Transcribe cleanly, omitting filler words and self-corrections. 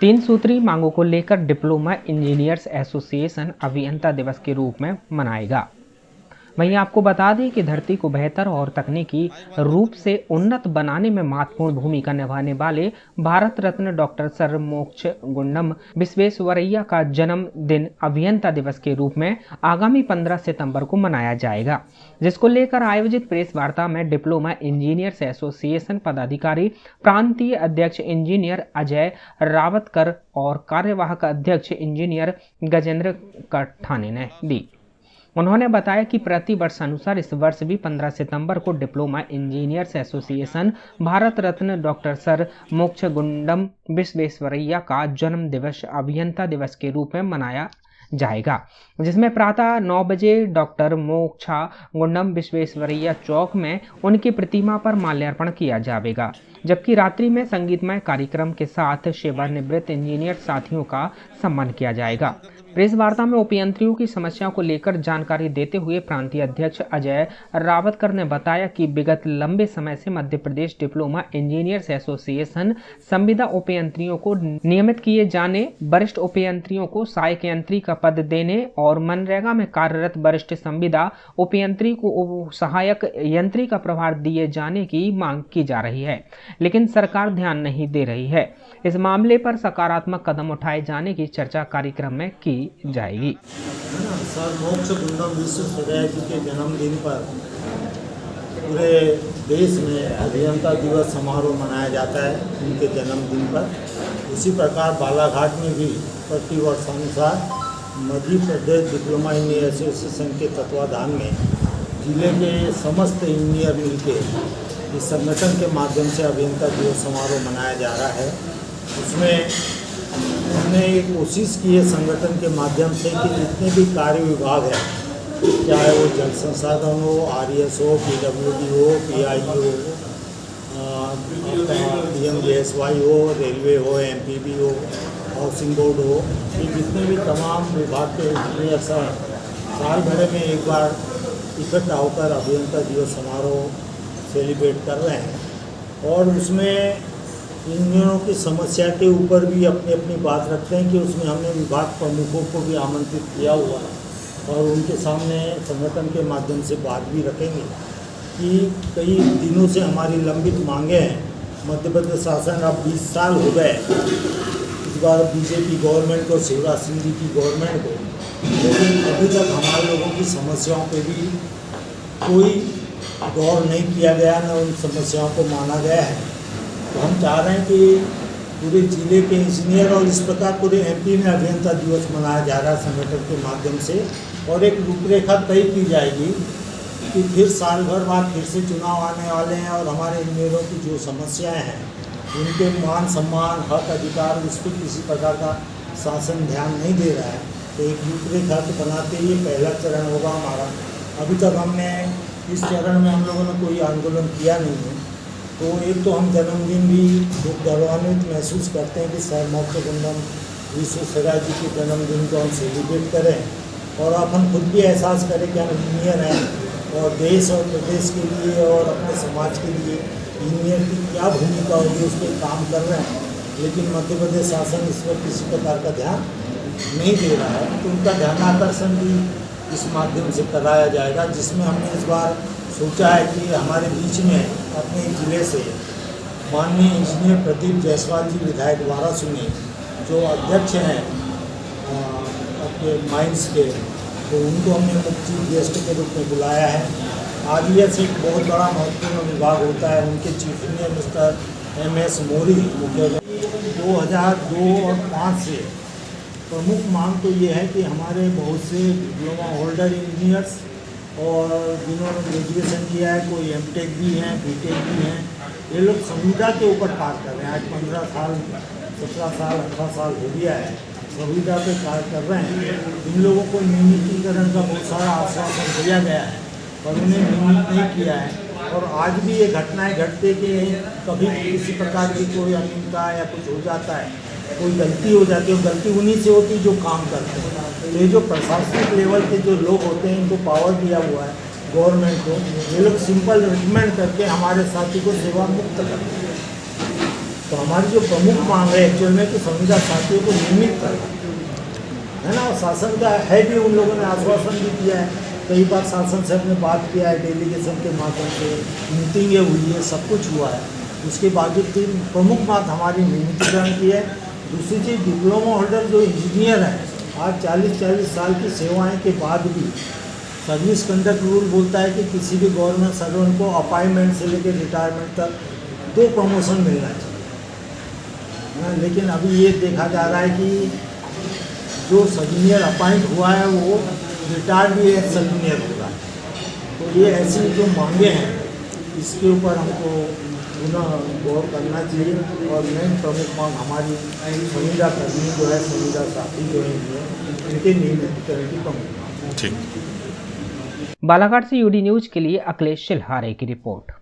तीन सूत्री मांगों को लेकर डिप्लोमा इंजीनियर्स एसोसिएशन अभियंता दिवस के रूप में मनाएगा। वहीं आपको बता दें कि धरती को बेहतर और तकनीकी रूप से उन्नत बनाने में महत्वपूर्ण भूमिका निभाने वाले भारत रत्न डॉक्टर सर मोक्षगुंडम विश्वेश्वरैया का जन्मदिन अभियंता दिवस के रूप में आगामी 15 सितंबर को मनाया जाएगा, जिसको लेकर आयोजित प्रेस वार्ता में डिप्लोमा इंजीनियर्स एसोसिएशन पदाधिकारी प्रांतीय अध्यक्ष इंजीनियर अजय रावतकर और कार्यवाहक अध्यक्ष इंजीनियर गजेंद्र कठाने ने दी। उन्होंने बताया कि प्रति वर्ष अनुसार इस वर्ष भी 15 सितंबर को diploma engineers association Bharat Ratna doctor sir Mokshagundam Visvesvaraya का जन्म दिवस अभियंता दिवस के रूप में मनाया जाएगा, जिसमें प्रातः 9 बजे डॉक्टर मोक्षा गुंडम विश्वेश्वरैया चौक में उनकी प्रतिमा पर माल्यार्पण किया जाएगा, जबकि रात्रि में संगीतमय कार्यक्रम के साथ सेवानिवृत्त इंजीनियर साथियों का सम्मान किया जाएगा। प्रेस वार्ता में उपयंत्रियों की समस्याओं को लेकर जानकारी देते हुए प्रांतीय अध्यक्ष अजय रावतकर ने बताया कि विगत लंबे समय से Madhya Pradesh diploma engineers association संविदा उपयंत्रियों को नियमित किए जाने, वरिष्ठ उपयंत्रियों को सहायक यंत्री का पद देने और मनरेगा में कार्यरत वरिष्ठ संविदा उपयंत्री को सहायक यंत्री का प्रभार दिए जाने की मांग की जा रही है, लेकिन सरकार ध्यान नहीं दे रही है। इस मामले पर सकारात्मक कदम उठाए जाने की चर्चा कार्यक्रम में की जाएगी। सर मोक्षगुंडम विश्वेश्वरैया जी के जन्मदिन पर पूरे देश में अभियंता दिवस समारोह मनाया जाता है उनके जन्मदिन पर। इसी प्रकार बालाघाट में भी प्रतिवर्षानुसार Madhya Pradesh diploma engineer association के तत्वाधान में जिले के समस्त इंजीनियर मिलकर इस संगठन के माध्यम से अभियंता दिवस समारोह मनाया जा रहा है। उसमें हमने एक कोशिश की है संगठन के माध्यम से कि जितने भी कार्य विभाग हैं, चाहे वो जल संसाधन हो, RES हो, PWD हो, PI हो, PMGSY हो, रेलवे हो, MPB हो, हाउसिंग बोर्ड हो, ये जितने भी तमाम विभाग के इंजीनियर साल भर में एक बार इकट्ठा होकर अभियंता दिवस समारोह सेलिब्रेट कर रहे हैं और उसमें इंजीनियरों की समस्या के ऊपर भी अपनी अपनी बात रखते हैं कि उसमें हमने विभाग प्रमुखों को भी आमंत्रित किया हुआ है और उनके सामने संगठन के माध्यम से बात भी रखेंगे कि कई दिनों से हमारी लंबित मांगे हैं। मध्य प्रदेश शासन अब 20 साल हो गए इस बार बीजेपी गवर्नमेंट को, शिवराज सिंह जी की गवर्नमेंट को, लेकिन अभी तक हमारे लोगों की समस्याओं पे भी कोई गौर नहीं किया गया, न उन समस्याओं को माना गया है। तो हम चाह रहे हैं कि पूरे जिले के इंजीनियर और इस प्रकार पूरे MP में अभियंता दिवस मनाया जा रहा है संगठन के माध्यम से और एक रूपरेखा तय की जाएगी कि फिर साल भर बाद फिर से चुनाव आने वाले हैं और हमारे इंजीनियरों की जो समस्याएं हैं उनके मान सम्मान, हक, अधिकार, उस पर किसी प्रकार का शासन ध्यान नहीं दे रहा है। तो एक रूपरेखा तो बनाते ही पहला चरण होगा हमारा। अभी तक हमने इस चरण में हम लोगों ने कोई आंदोलन किया नहीं है। तो एक तो हम जन्मदिन भी गौरवान्वित महसूस करते हैं कि सर मोक्षगुंडम विश्वेश्वरैया जी के जन्मदिन को हम सेलिब्रेट करें और अपन खुद भी एहसास करें कि हम इंजीनियर हैं और देश और प्रदेश के लिए और अपने समाज के लिए इंजीनियर की क्या भूमिका होगी उस पर काम कर रहे हैं, लेकिन मध्य प्रदेश शासन इस पर किसी प्रकार का ध्यान नहीं दे रहा है। तो उनका ध्यानाकर्षण भी इस माध्यम से कराया जाएगा, जिसमें हमने इस बार सोचा है कि हमारे बीच में अपने ज़िले से माननीय इंजीनियर प्रदीप जायसवाल जी विधायक वारासुनी जो अध्यक्ष हैं अपने माइंस के, तो उनको हमने मुख्य चीफ गेस्ट के रूप में बुलाया है। RES एक बहुत बड़ा महत्वपूर्ण विभाग होता है, उनके चीफ इंजीनियर मिस्टर MS मोरी मुख्य 2002 और 5 से प्रमुख मांग तो ये है कि हमारे बहुत से डिप्लोमा होल्डर इंजीनियर्स और जिन्होंने ग्रेजुएशन किया है, कोई MTech भी हैं, BTech भी हैं, ये लोग संविदा के ऊपर कार्य कर रहे हैं। आज 15 साल, 17 साल, 18 साल हो गया है संविदा पे कार्य कर रहे हैं। इन लोगों को नियमितीकरण का बहुत सारा आश्वासन दिया गया है और उन्हें नियमित नहीं किया है। और आज भी ये घटनाएं घटते कि कभी किसी प्रकार की कोई अनियमितता या कुछ हो जाता है, कोई गलती हो जाती है, गलती उन्हीं से होती जो काम करते हैं। तो ये जो प्रशासनिक लेवल के जो लोग होते हैं, इनको पावर दिया हुआ है गवर्नमेंट को, ये लोग सिंपल रिकमेंड करके हमारे साथी को सेवा मुक्त करते हैं। तो हमारी जो प्रमुख मांग है एक्चुअल में कि संविदा साथियों को नियमित करना है ना। और शासन का है भी, उन लोगों ने आश्वासन भी दिया है, कई बार शासन से हमने बात किया है, डेलीगेशन के माध्यम से मीटिंगें हुई है, सब कुछ हुआ है। उसके बावजूद भी प्रमुख बात हमारी नियमितीकरण की है। दूसरी चीज़, डिप्लोमा होल्डर जो इंजीनियर हैं, आज 40-40 साल की सेवाएं के बाद भी सर्विस कंडक्ट रूल बोलता है कि किसी भी गवर्नमेंट सर्वेंट को अपॉइंटमेंट से लेकर रिटायरमेंट तक 2 प्रमोशन मिलना चाहिए। लेकिन अभी ये देखा जा रहा है कि जो सब इंजीनियर अपॉइंट हुआ है वो रिटायर्ड भी है, सब इंजीनियर हो रहा है। तो ये ऐसी जो मांगे हैं, इसके ऊपर हमको पुनः गौर करना चाहिए। और मेन प्रमुख मांग हमारी संविदा कर्मी जो है, संविदा साथी जो है, इनके नियमितीकरण की प्रमुख मांग। बालाघाट से यूडी न्यूज के लिए अखिलेश शिल्हारे की रिपोर्ट।